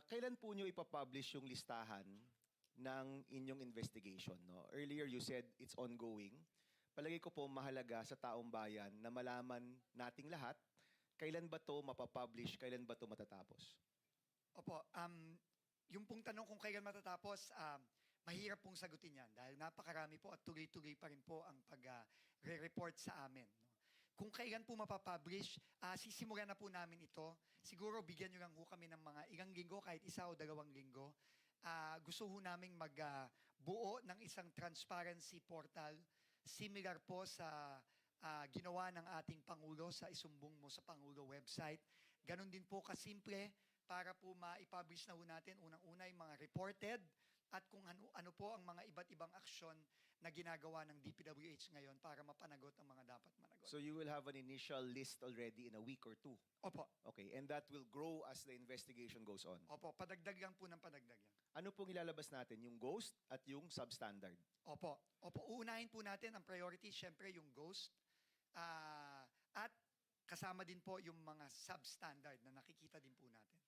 Kailan po nyo ipapublish yung listahan ng inyong investigation? No? Earlier you said it's ongoing. Palagi ko po mahalaga sa taong bayan na malaman nating lahat kailan ba to mapapublish, kailan ba to matatapos. Opo, yung pong tanong kung kailan matatapos, mahirap pong sagutin yan dahil napakarami po at tuloy-tuloy pa rin po ang pag-re-report sa amin. No? Kung kailan po mapapublish, sisimulan na po namin ito. Siguro bigyan nyo lang po kami ng mga ilang linggo, kahit 1 o 2 linggo. Gusto ho namin magbuo ng isang transparency portal similar po sa ginawa ng ating Pangulo sa isumbong mo sa Pangulo website. Ganon din po kasimple para po ma-publish na ho natin unang-una yung mga reported at kung ano po ang mga iba't ibang aksyon na ginagawa ng DPWH ngayon para mapanagot ang mga dapat managot. So you will have an initial list already in a week or 2? Opo. Okay, and that will grow as the investigation goes on? Opo, padagdag lang po ng padagdag lang. Ano pong ilalabas natin? Yung ghost at yung substandard? Opo. Opo, uunahin po natin ang priority, syempre yung ghost. At kasama din po yung mga substandard na nakikita din po natin.